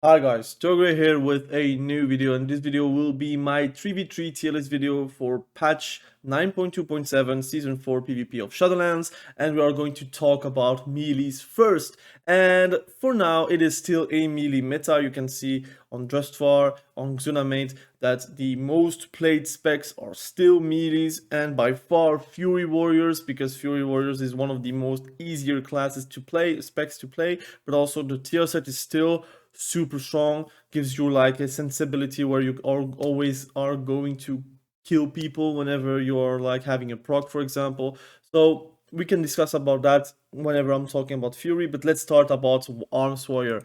Hi guys, Thogrey here with a new video, and this video will be my 3v3 tier list video for patch 9.2.7 season 4 PvP of Shadowlands, and we are going to talk about melees first. And for now it is still a melee meta. You can see on Justvar, on Xunamate, that the most played specs are still melees, and by far Fury Warriors, because Fury Warriors is one of the most easier classes to play, specs to play, but also the tier set is still super strong, gives you like a sensibility where you always are going to kill people whenever you are like having a proc, for example. So we can discuss about that whenever I'm talking about Fury, but let's start about Arms Warrior.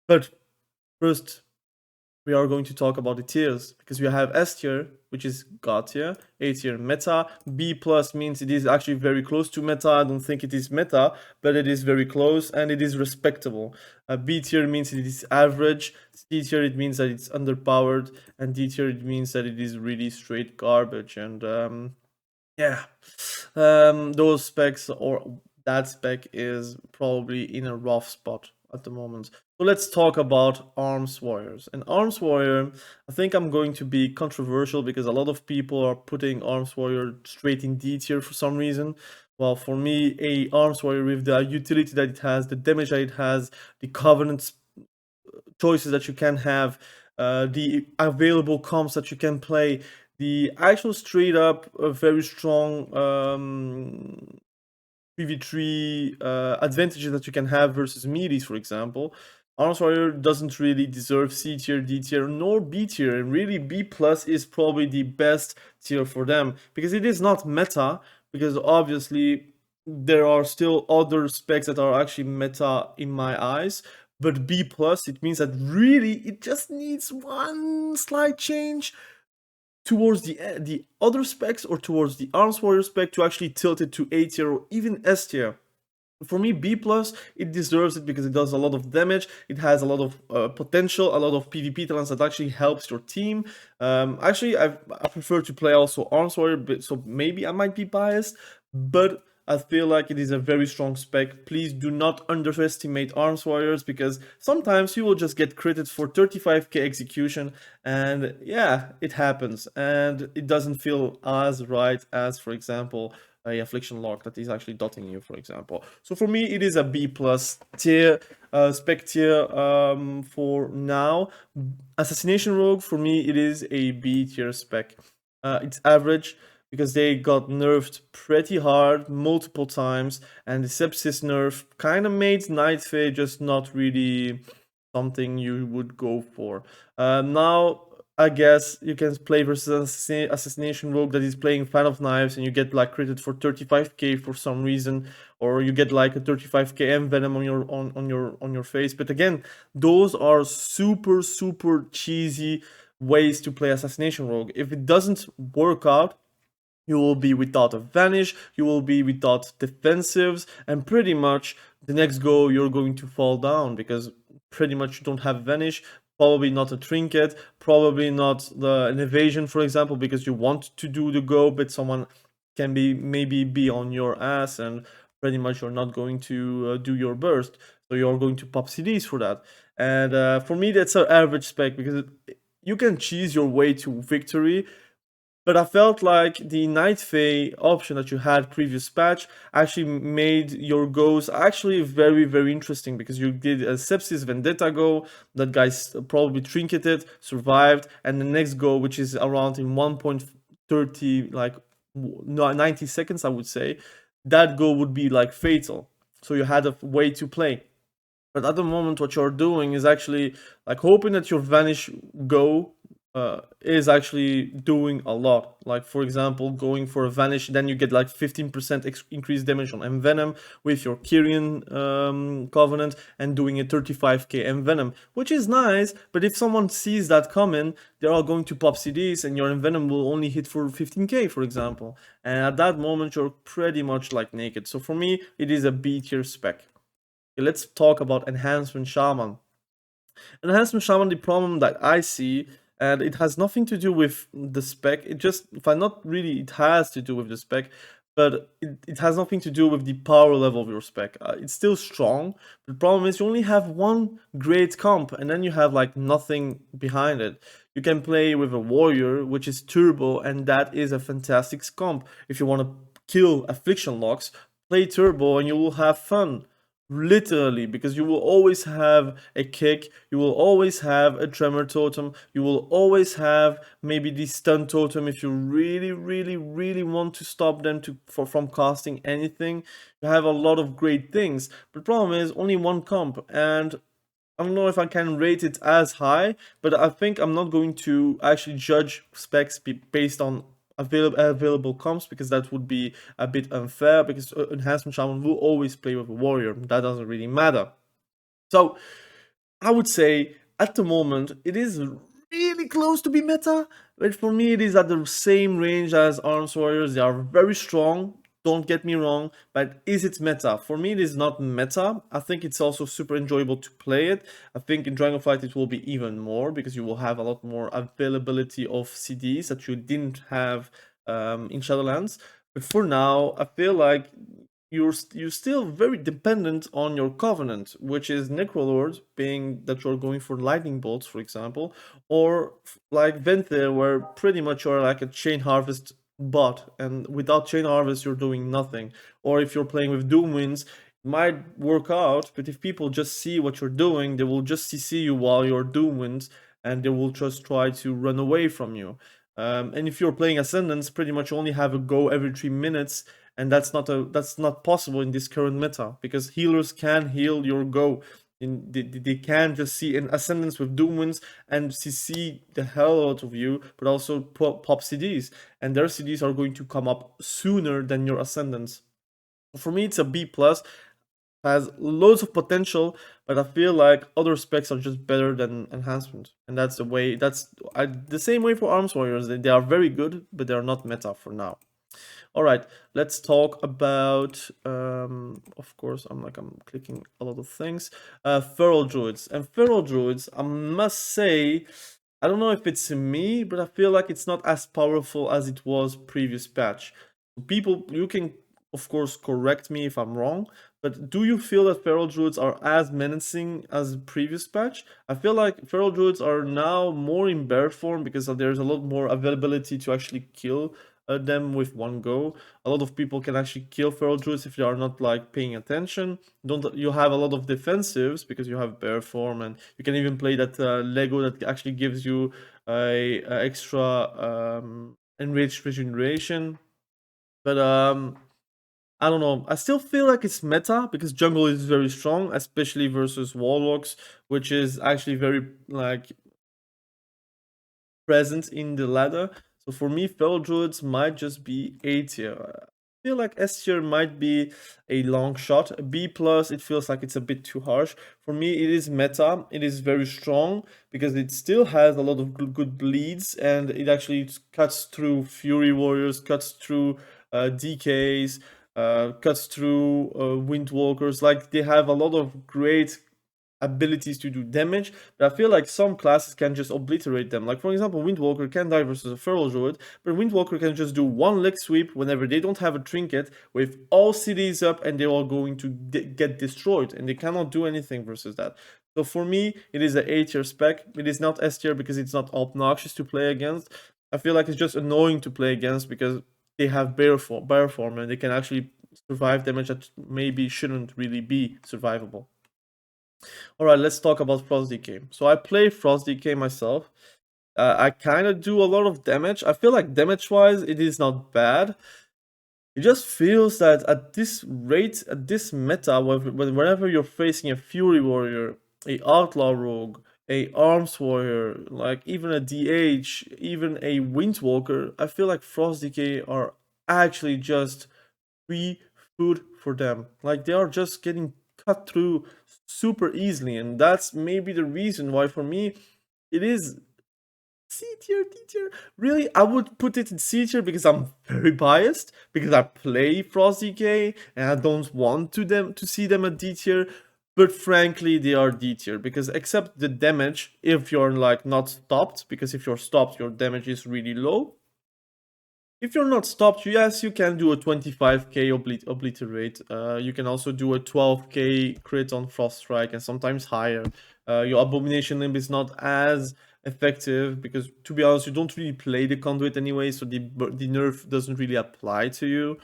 But first, we are going to talk about the tiers, because we have S tier, which is God tier, A tier meta, B plus means it is actually very close to meta. I don't think it is meta, but it is very close and it is respectable. B tier means it is average, C tier it means that it's underpowered, and D tier it means that it is really straight garbage. And yeah, those specs, or that spec, is probably in a rough spot at the moment. So let's talk about Arms Warriors. And Arms Warrior, I think I'm going to be controversial because a lot of people are putting Arms Warrior straight in D tier for some reason. Well, for me, a Arms Warrior with the utility that it has, the damage that it has, the Covenant choices that you can have, the available comps that you can play, the actual straight up very strong PV3 advantages that you can have versus melees, for example. Arms Warrior doesn't really deserve C tier, D tier, nor B tier, and really B plus is probably the best tier for them, because it is not meta, because obviously there are still other specs that are actually meta in my eyes. But B plus, it means that really it just needs one slight change towards the other specs, or towards the Arms Warrior spec, to actually tilt it to A tier or even S tier. For me, B plus, it deserves it because it does a lot of damage. It has a lot of potential, a lot of PvP talents that actually helps your team. Actually, I prefer to play also Arms Warrior, so maybe I might be biased, but I feel like it is a very strong spec. Please do not underestimate Arms Warriors, because sometimes you will just get critted for 35k execution, and yeah, it happens, and it doesn't feel as right as, for example, a affliction lock that is actually dotting you, for example. So for me, it is a B plus tier, spec tier for now. Assassination Rogue, for me, it is a B tier spec. It's average because they got nerfed pretty hard multiple times, and the sepsis nerf kind of made Night Fae just not really something you would go for. Now, I guess you can play versus Assassination Rogue that is playing Fan of Knives, and you get like critted for 35k for some reason, or you get like a 35k Venom on your face. But again, those are super cheesy ways to play Assassination Rogue. If it doesn't work out, you will be without a vanish, you will be without defensives, and pretty much the next go you're going to fall down, because pretty much you don't have vanish, probably not a trinket, probably not an evasion, for example, because you want to do the go, but someone can maybe be on your ass, and pretty much you're not going to do your burst, so you're going to pop CDs for that. And for me, that's an average spec, because you can cheese your way to victory, but I felt like the Night Fae option that you had previous patch actually made your goes actually very interesting, because you did a Sepsis Vendetta go, that guy's probably trinketed, survived, and the next go, which is around in 1.30, like 90 seconds, I would say, that go would be like fatal. So you had a way to play. But at the moment, what you're doing is actually like hoping that your Vanish go is actually doing a lot. Like, for example, going for a Vanish, then you get like 15% increased damage on Envenom with your Kyrian Covenant, and doing a 35k Envenom, which is nice, but if someone sees that coming, they're all going to pop CDs, and your Envenom will only hit for 15k, for example. And at that moment, you're pretty much like naked. So for me, it is a B tier spec. Okay, let's talk about Enhancement Shaman. Enhancement Shaman, the problem that I see, and it has nothing to do with the spec, it just, if I not really, it has to do with the spec, but it has nothing to do with the power level of your spec. It's still strong, but the problem is you only have one great comp, and then you have like nothing behind it. You can play with a warrior, which is turbo, and that is a fantastic comp. If you want to kill affliction locks, play turbo and you will have fun. Literally, because you will always have a kick, you will always have a tremor totem, you will always have maybe the stun totem if you really, really, really want to stop them from casting anything. You have a lot of great things, but the problem is only one comp, and I don't know if I can rate it as high, but I think I'm not going to actually judge specs based on available comps, because that would be a bit unfair, because Enhancement Shaman will always play with a warrior. That doesn't really matter. So I would say at the moment it is really close to be meta, but for me it is at the same range as Arms Warriors. They are very strong, don't get me wrong, but is it meta? For me it is not meta. I think it's also super enjoyable to play it. I think in Dragonflight it will be even more, because you will have a lot more availability of CDs that you didn't have in Shadowlands. But for now, I feel like you're still very dependent on your covenant, which is Necrolord, being that you're going for lightning bolts, for example, or like Venthyr, where pretty much you're like a chain harvest bot, and without chain harvest you're doing nothing. Or if you're playing with Doomwinds, it might work out, but if people just see what you're doing, they will just CC you while you're Doomwinds, and they will just try to run away from you. And if you're playing Ascendants, pretty much only have a go every 3 minutes, and that's not possible in this current meta, because healers can heal your go. They can just see an Ascendance with Doomwinds and CC the hell out of you, but also pop CDs, and their CDs are going to come up sooner than your Ascendants. For me, it's a B+. Has loads of potential, but I feel like other specs are just better than Enhancement, and that's the same way for Arms Warriors. They are very good, but they are not meta for now. All right, let's talk about, of course, I'm clicking a lot of things. Feral Druids. And Feral Druids, I must say, I don't know if it's me, but I feel like it's not as powerful as it was previous patch. People, you can, of course, correct me if I'm wrong, but do you feel that Feral Druids are as menacing as previous patch? I feel like Feral Druids are now more in bear form, because there's a lot more availability to actually kill them with one go. A lot of people can actually kill Feral Druids if they are not like paying attention. You have a lot of defensives because you have bear form, and you can even play that Lego that actually gives you a extra enriched regeneration. But I don't know. I still feel like it's meta, because jungle is very strong, especially versus warlocks, which is actually very like present in the ladder. So for me, Feral Druids might just be A tier. I feel like S tier might be a long shot. B plus, it feels like it's a bit too harsh. For me, it is meta. It is very strong, because it still has a lot of good bleeds, and it actually cuts through Fury Warriors, cuts through DKs, cuts through Windwalkers. Like, they have a lot of great abilities to do damage, but I feel like some classes can just obliterate them. Like, for example, Windwalker can die versus a Feral Druid, but Windwalker can just do one leg sweep whenever they don't have a trinket with all cities up, and they're all going to get destroyed, and they cannot do anything versus that. So for me, it is an A tier spec. It is not S tier because it's not obnoxious to play against. I feel like it's just annoying to play against, because they have bear form, and they can actually survive damage that maybe shouldn't really be survivable. Alright, let's talk about Frost DK. So I play Frost DK myself. I kind of do a lot of damage. I feel like damage-wise, it is not bad. It just feels that at this rate, at this meta, whenever you're facing a Fury Warrior, a Outlaw Rogue, a Arms Warrior, like even a DH, even a Windwalker, I feel like Frost DK are actually just free food for them. Like, they are just getting cut through super easily, and that's maybe the reason why for me it is C tier, D tier. Really, I would put it in C tier because I'm very biased, because I play Frost DK and I don't want to see them at D tier. But frankly, they are D tier, because except the damage, if you're like not stopped, because if you're stopped, your damage is really low. if you're not stopped, yes, you can do a 25k obliterate. You can also do a 12k crit on Frost Strike and sometimes higher. Your Abomination Limb is not as effective because, to be honest, you don't really play the conduit anyway, so the nerf doesn't really apply to you.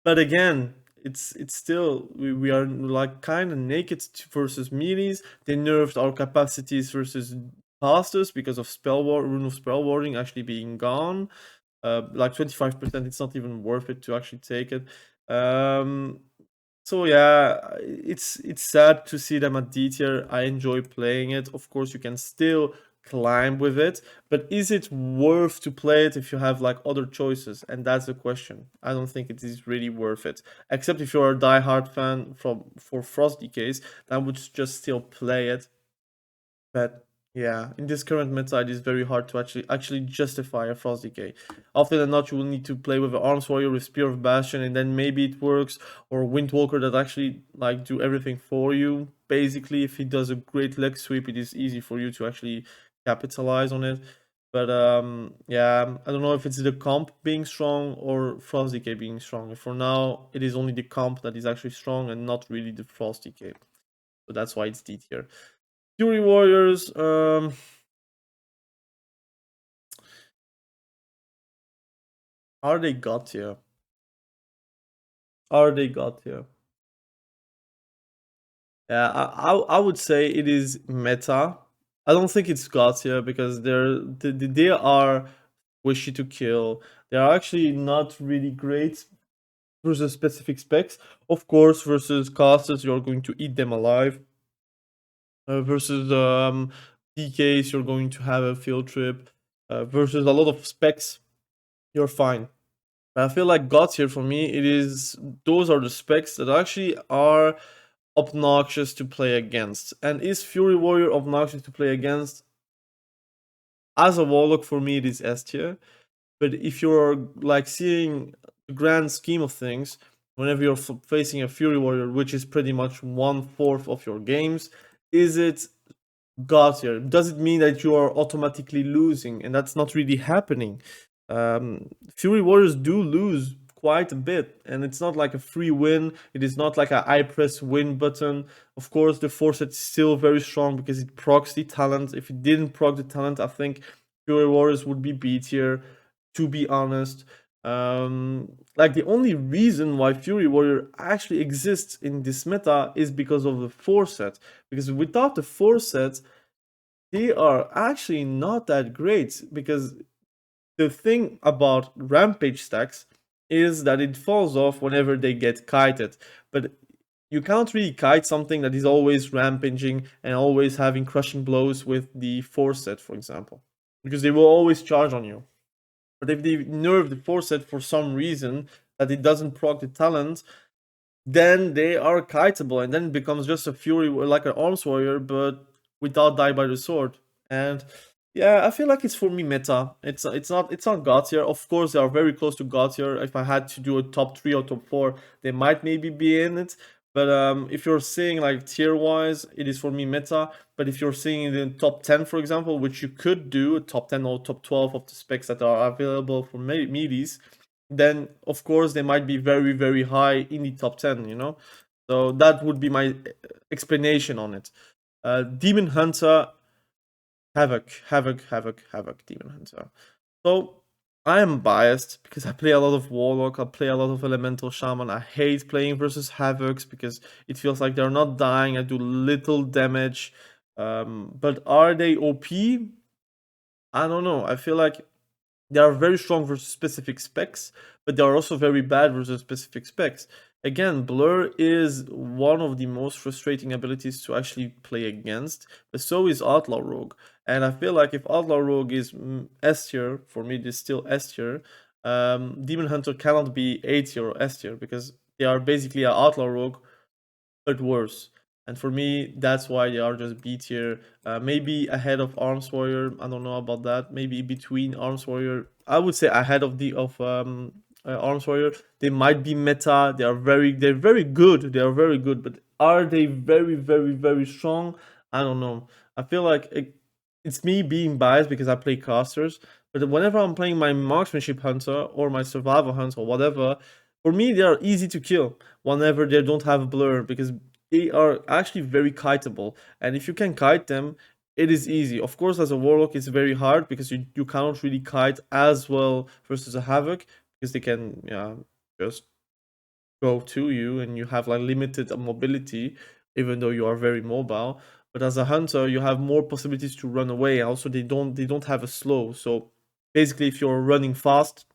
But again, it's still we are like kind of naked versus melees. They nerfed our capacities versus casters because of rune of spell warding actually being gone. Like 25%, it's not even worth it to actually take it. So yeah, it's sad to see them at D tier. I enjoy playing it. Of course, you can still climb with it, but is it worth to play it if you have like other choices? And that's the question. I don't think it is really worth it. Except if you're a die-hard fan for Frost DKs, then would just still play it. But yeah, in this current meta, it is very hard to actually justify a Frost Decay. Often than not, you will need to play with an Arms Warrior with Spear of Bastion, and then maybe it works, or Windwalker that actually like do everything for you. Basically, if he does a great leg sweep, it is easy for you to actually capitalize on it. But yeah, I don't know if it's the comp being strong or Frost Decay being strong. For now, it is only the comp that is actually strong and not really the Frost Decay. So that's why it's D tier. Fury Warriors, are they god tier? Are they god tier? Yeah, I would say it is meta. I don't think it's god tier because they are wishy to kill. They are actually not really great versus specific specs. Of course, versus casters, you're going to eat them alive. Versus DKs, you're going to have a field trip. Versus a lot of specs, you're fine. I feel like God tier for me, it is those are the specs that actually are obnoxious to play against. And is Fury Warrior obnoxious to play against? As a Warlock, for me, it is S tier. But if you're like seeing the grand scheme of things, whenever you're facing a Fury Warrior, which is pretty much 1/4 of your games, is it God tier? Does it mean that you are automatically losing? And that's not really happening. Fury Warriors do lose quite a bit, and it's not like a free win. It is not like a I press win button. Of course, the force set is still very strong because it procs the talent. If it didn't proc the talent, I think Fury Warriors would be B tier, to be honest. Like the only reason why Fury Warrior actually exists in this meta is because of the force set. Because without the force set, they are actually not that great. Because the thing about rampage stacks is that it falls off whenever they get kited. But you can't really kite something that is always rampaging and always having crushing blows with the force set, for example. Because they will always charge on you. But if they nerf the force set for some reason that it doesn't proc the talent, then they are kiteable, and then it becomes just a fury like an arms warrior, but without die by the sword. And yeah, I feel like it's for me meta. It's not god tier. Of course, they are very close to god tier. If I had to do a top 3 or top 4, they might maybe be in it. But if you're seeing like tier wise, it is for me meta. But if you're seeing in the top 10, for example, which you could do, top 10 or top 12 of the specs that are available for meaties, then of course they might be very, very high in the top 10, you know? So that would be my explanation on it. Demon Hunter, Havok, Demon Hunter. So I am biased because I play a lot of Warlock, I play a lot of Elemental Shaman. I hate playing versus Havocs because it feels like they're not dying. I do little damage. But are they OP? I don't know. I feel like they are very strong versus specific specs, but they are also very bad versus specific specs. Again, Blur is one of the most frustrating abilities to actually play against, but so is Outlaw Rogue. And I feel like if Outlaw Rogue is S tier, for me it is still S tier, Demon Hunter cannot be A tier or S tier because they are basically an Outlaw Rogue, but worse. And for me, that's why they are just B tier. Maybe ahead of Arms Warrior. I don't know about that. Maybe between Arms Warrior. I would say ahead of Arms Warrior. They might be meta. They're very good. They are very good. But are they very, very, very strong? I don't know. I feel like it's me being biased because I play casters, but whenever I'm playing my marksmanship hunter or my survival hunter or whatever, for me they are easy to kill whenever they don't have blur because they are actually very kiteable. And if you can kite them, it is easy. Of course, as a warlock, it's very hard because you cannot really kite as well versus a havoc because they can, yeah, just go to you and you have like limited mobility even though you are very mobile. But as a hunter you have more possibilities to run away. Also, they don't have a slow, so basically if you're running fast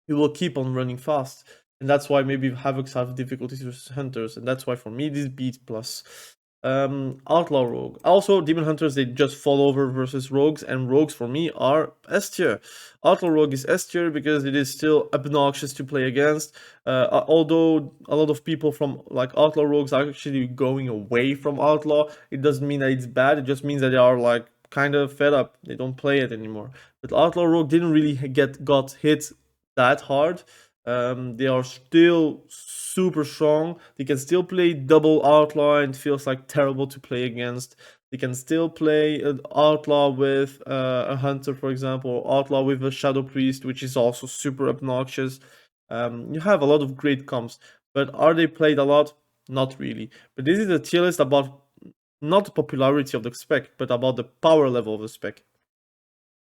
you will keep on running fast. And that's why maybe Havocs have difficulties versus Hunters, and that's why for me this beat plus. Outlaw Rogue. Also, Demon Hunters, they just fall over versus Rogues, and Rogues for me are S tier. Outlaw Rogue is S tier because it is still obnoxious to play against. Although a lot of people from like Outlaw Rogues are actually going away from Outlaw, it doesn't mean that it's bad, it just means that they are like kind of fed up. They don't play it anymore. But Outlaw Rogue didn't really got hit that hard. They are still super strong. They can still play double outlaw and it feels like terrible to play against. They can still play an outlaw with a hunter, for example, or outlaw with a shadow priest, which is also super obnoxious. You have a lot of great comps, but are they played a lot? Not really. But this is a tier list about not the popularity of the spec, but about the power level of the spec.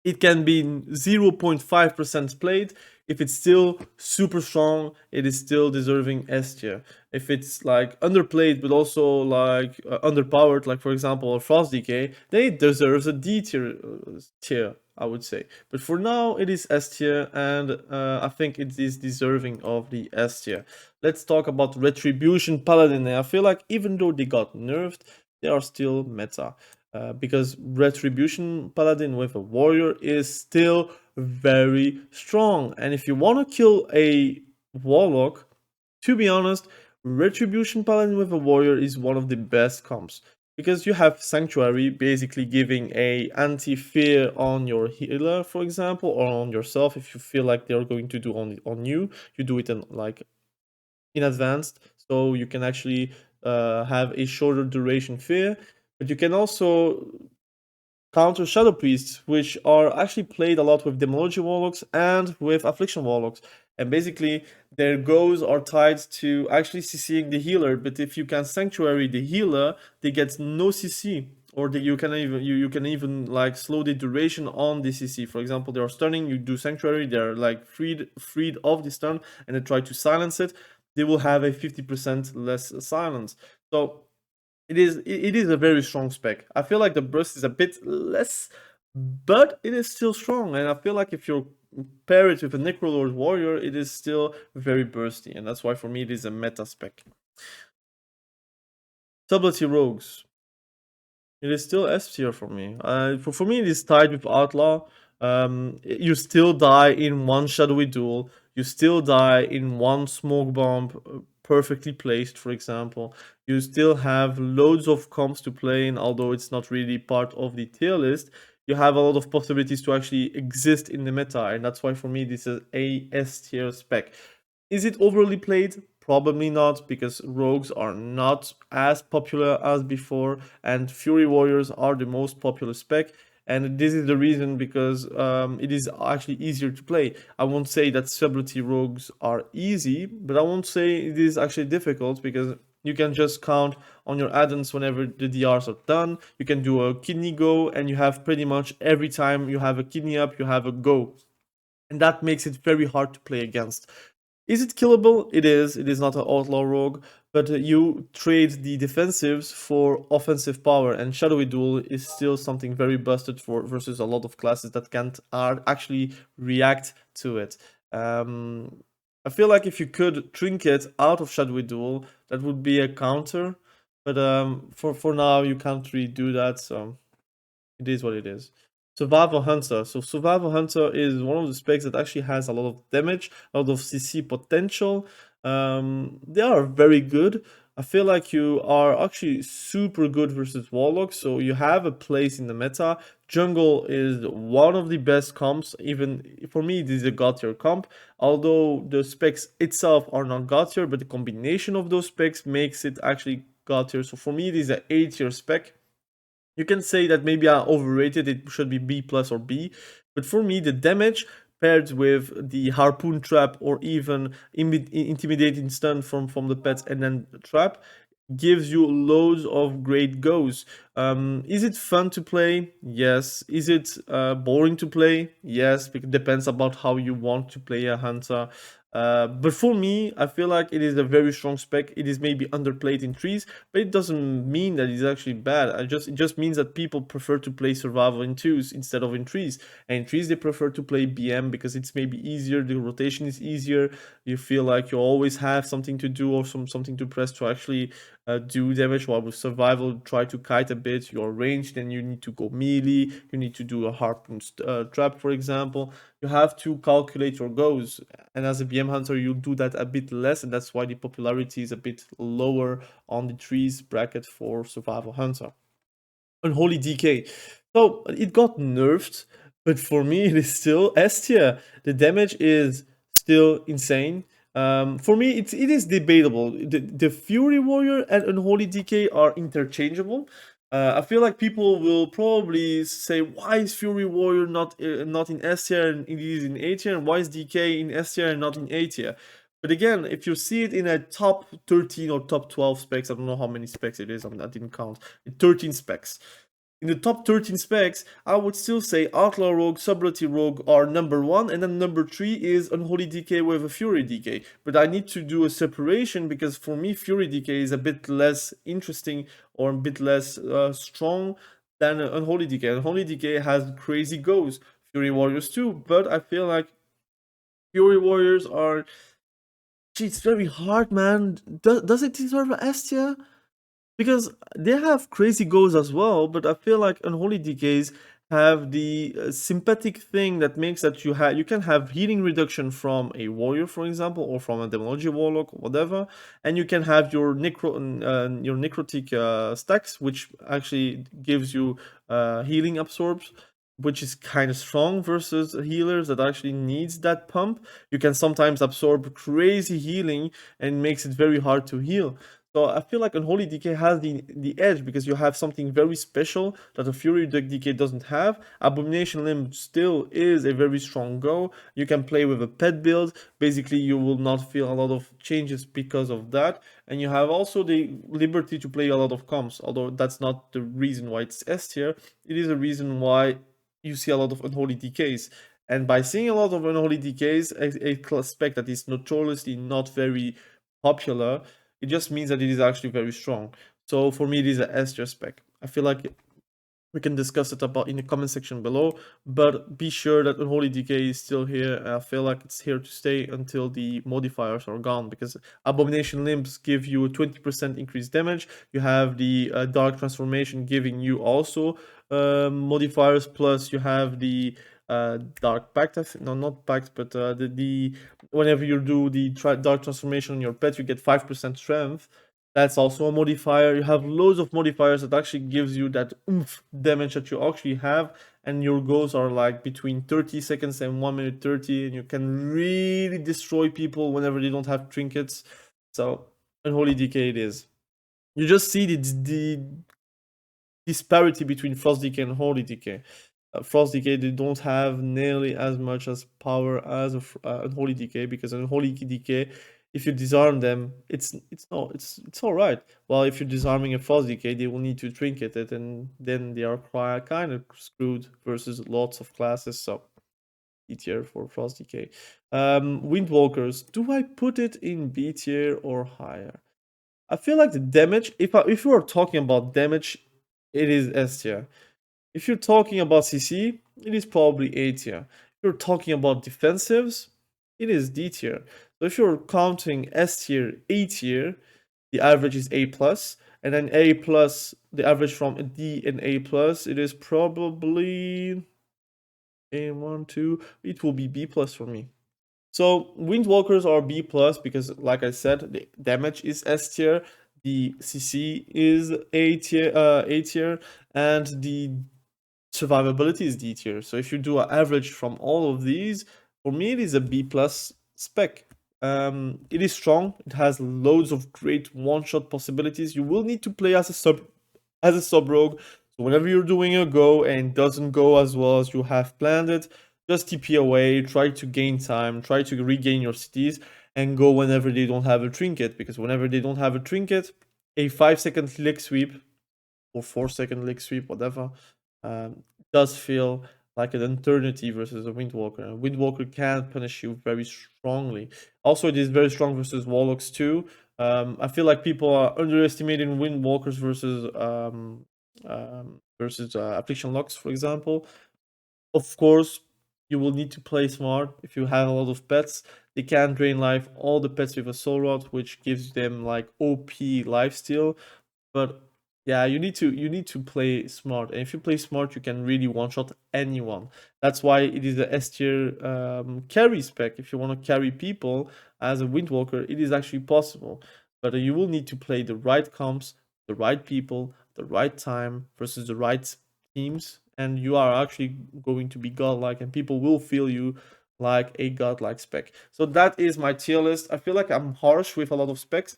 It can be 0.5% played. If it's still super strong, it is still deserving S tier. If it's like underplayed but also like underpowered, like for example a Frost DK, then it deserves a D tier, I would say. But for now, it is S tier, and I think it is deserving of the S tier. Let's talk about Retribution Paladin. I feel like even though they got nerfed, they are still meta. Because Retribution Paladin with a warrior is still very strong. And if you want to kill a warlock, to be honest, Retribution Paladin with a warrior is one of the best comps. Because you have Sanctuary basically giving a anti-fear on your healer, for example, or on yourself. If you feel like they're going to do on you, you do it in advanced, so you can actually have a shorter duration fear. But you can also counter Shadow Priests, which are actually played a lot with Demology Warlocks and with Affliction Warlocks. And basically, their goals are tied to actually CCing the healer. But if you can Sanctuary the healer, they get no CC. Or you can even like slow the duration on the CC. For example, they are stunning, you do Sanctuary, they're like freed of the stun, and they try to silence it. They will have a 50% less silence. So it is a very strong spec. I feel like the burst is a bit less, but it is still strong. And I feel like if you pair it with a Necrolord Warrior, it is still very bursty. And that's why for me it is a meta spec. Sublety Rogues. It is still S tier for me. For me, it is tied with Outlaw. You still die in one shadowy duel. You still die in one smoke bomb, perfectly placed, for example. You still have loads of comps to play in, although it's not really part of the tier list. You have a lot of possibilities to actually exist in the meta, and that's why for me this is a S tier spec. Is it overly played? Probably not, because rogues are not as popular as before, and Fury Warriors are the most popular spec. And this is the reason because it is actually easier to play. I won't say that Sublety Rogues are easy, but I won't say it is actually difficult because you can just count on your add-ons whenever the DRs are done. You can do a kidney go, and you have pretty much every time you have a kidney up, you have a go. And that makes it very hard to play against. Is it killable? It is. It is not an outlaw rogue, but you trade the defensives for offensive power, and shadowy duel is still something very busted for versus a lot of classes that can't actually react to it. I feel like if you could trinket out of shadowy duel, that would be a counter, but for now you can't really do that. So it is what it is. Survival Hunter. So Survival Hunter is one of the specs that actually has a lot of damage, a lot of CC potential. They are very good. I feel like you are actually super good versus Warlock, so you have a place in the meta. Jungle is one of the best comps, even for me, this is a god tier comp. Although the specs itself are not god tier, but the combination of those specs makes it actually god tier. So for me, it is an A tier spec. You can say that maybe I overrated, it should be B plus or B, but for me, the damage paired with the harpoon trap or even intimidating stun from the pets and then trap gives you loads of great goes. Is it fun to play? Yes. Is it boring to play? Yes, because it depends about how you want to play a hunter. But for me, I feel like it is a very strong spec. It is maybe underplayed in trees, but it doesn't mean that it's actually bad. It just means that people prefer to play survival in twos instead of in trees. And in trees they prefer to play BM because it's maybe easier, the rotation is easier, you feel like you always have something to do or something to press to actually do damage, while with survival try to kite a bit your range, then you need to go melee, you need to do a harpoon trap for example, you have to calculate your goes, and as a BM hunter you do that a bit less, and that's why the popularity is a bit lower on the trees bracket for survival hunter. Unholy DK. So it got nerfed, but for me it is still S tier. The damage is still insane. For me, it is debatable. The Fury Warrior and Unholy DK are interchangeable. I feel like people will probably say, why is Fury Warrior not in S tier and it is in A tier, and why is DK in S tier and not in A tier? But again, if you see it in a top 13 or top 12 specs, I don't know how many specs it is, I didn't count, 13 specs. In the top 13 specs, I would still say Outlaw Rogue, Sublety Rogue are number 1, and then number 3 is Unholy DK with a Fury DK. But I need to do a separation because for me, Fury DK is a bit less interesting or a bit less strong than Unholy DK. Unholy DK has crazy goes, Fury Warriors too, but I feel like Fury Warriors are. Gee, it's very hard, man. Does it deserve an S tier? Because they have crazy goals as well, but I feel like Unholy DKs have the sympathetic thing that makes that you can have healing reduction from a warrior, for example, or from a demonology warlock or whatever, and you can have your necrotic stacks, which actually gives you healing absorbs, which is kind of strong versus healers that actually needs that pump. You can sometimes absorb crazy healing and makes it very hard to heal. So I feel like Unholy DK has the edge because you have something very special that a Fury deck DK doesn't have. Abomination Limb still is a very strong go. You can play with a pet build. Basically, you will not feel a lot of changes because of that. And you have also the liberty to play a lot of comps, although that's not the reason why it's S tier. It is a reason why you see a lot of Unholy DKs. And by seeing a lot of Unholy DKs, a spec that is notoriously not very popular, it just means that it is actually very strong. So for me, it is an S tier spec. I feel like we can discuss it about in the comment section below, but be sure that Unholy DK is still here. I feel like it's here to stay until the modifiers are gone, because Abomination Limbs give you 20% increased damage. You have the Dark Transformation giving you also modifiers, plus you have the Dark Pact, no, not Pact, but the whenever you do the Dark Transformation on your pet, you get 5% strength. That's also a modifier. You have loads of modifiers that actually gives you that oomph damage that you actually have, and your goals are like between 30 seconds and 1 minute 30, and you can really destroy people whenever they don't have trinkets. So Unholy DK it is. You just see the disparity between Frost DK and Holy DK. Frost DK, they don't have nearly as much as power as Unholy DK, because Unholy DK, if you disarm them, it's all right. Well, if you're disarming a Frost DK, they will need to trinket it, and then they are kind of screwed versus lots of classes. So B tier for Frost DK. Windwalkers, do I put it in B tier or higher? I feel like the damage, if you are talking about damage, it is S tier. If you're talking about CC, it is probably A tier. If you're talking about defensives, it is D tier. So if you're counting S tier, A tier, the average is A plus, and then A plus, the average from a D and A plus, it is probably A1, 2, it will be B plus for me. So Windwalkers are B plus because, like I said, the damage is S tier, the CC is A tier, and the survivability is D tier. So if you do an average from all of these, for me it is a B plus spec. It is strong. It has loads of great one-shot possibilities. You will need to play as a sub rogue So whenever you're doing a go and it doesn't go as well as you have planned it, just TP away, try to gain time, try to regain your cities, and go whenever they don't have a trinket, because whenever they don't have a trinket, a 5-second leg sweep or 4-second leg sweep, whatever, does feel like an eternity versus a Windwalker. A Windwalker can punish you very strongly. Also, it is very strong versus Warlocks too. I feel like people are underestimating Windwalkers versus Affliction Locks, for example. Of course, you will need to play smart. If you have a lot of pets, they can drain life all the pets with a Soul Rod, which gives them like OP lifesteal. But yeah, you need to play smart, and if you play smart, you can really one shot anyone. That's why it is the S tier carry spec. If you want to carry people as a Windwalker, it is actually possible, but you will need to play the right comps, the right people, the right time versus the right teams, and you are actually going to be godlike, and people will feel you like a godlike spec. So that is my tier list. I feel like I'm harsh with a lot of specs,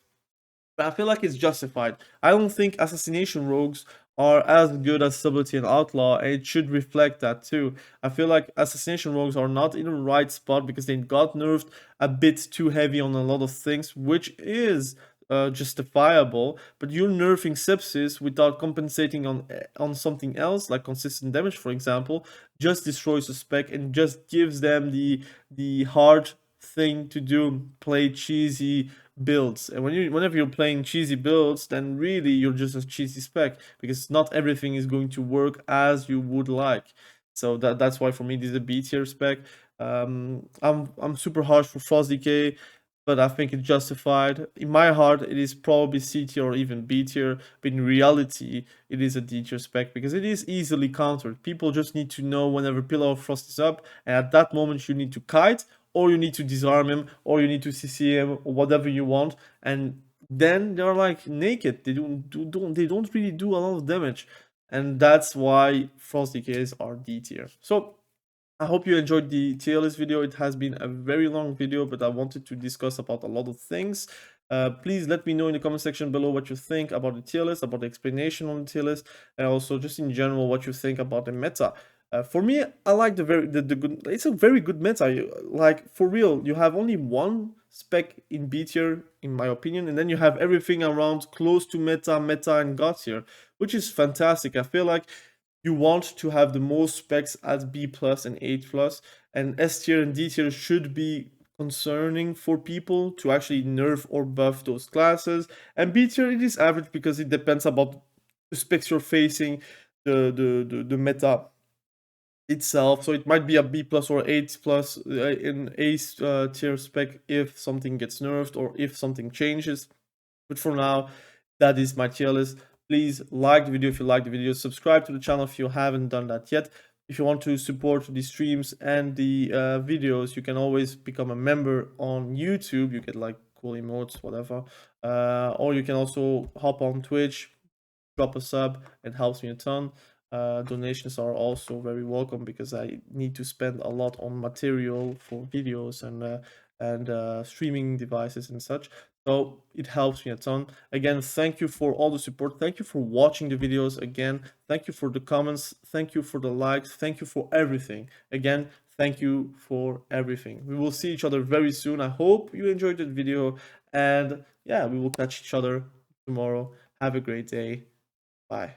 but I feel like it's justified. I don't think Assassination Rogues are as good as Sublety and Outlaw, and it should reflect that too. I feel like Assassination Rogues are not in the right spot because they got nerfed a bit too heavy on a lot of things, which is justifiable. But you're nerfing sepsis without compensating on something else, like consistent damage, for example, just destroys the spec and just gives them the hard thing to do, play cheesy builds. And whenever you're playing cheesy builds, then really you're just a cheesy spec, because not everything is going to work as you would like. So that's why for me this is a B tier spec. I'm super harsh for Frost DK, but I think it's justified. In my heart, it is probably C tier or even B tier, but in reality, it is a D tier spec because it is easily countered. People just need to know whenever Pillar of Frost is up, and at that moment you need to kite, or you need to disarm him, or you need to CC him, or whatever you want, and then they're like naked. They don't really do a lot of damage, and that's why Frost DKs are D tier. So I hope you enjoyed the tier list video. It has been a very long video, but I wanted to discuss about a lot of things. Please let me know in the comment section below what you think about the tier list, about the explanation on the tier list, and also just in general what you think about the meta. For me, I like the good. It's a very good meta. Like for real, you have only one spec in B tier, in my opinion, and then you have everything around close to meta, and God tier, which is fantastic. I feel like you want to have the most specs at B plus and 8 plus, and S tier and D tier should be concerning for people to actually nerf or buff those classes. And B tier, it is average because it depends about the specs you're facing, the meta itself. So it might be a B plus or 8 plus in A tier spec if something gets nerfed or if something changes. But for now, that is my tier list. Please like the video if you like the video. Subscribe to the channel if you haven't done that yet. If you want to support the streams and the videos, you can always become a member on YouTube. You get like cool emotes, whatever. Or you can also hop on Twitch, drop a sub. It helps me a ton. Donations are also very welcome because I need to spend a lot on material for videos and streaming devices and such. So it helps me a ton. Again, thank you for all the support. Thank you for watching the videos. Again, thank you for the comments. Thank you for the likes. Thank you for everything. Again, thank you for everything. We will see each other very soon. I hope you enjoyed the video. And yeah, we will catch each other tomorrow. Have a great day. Bye.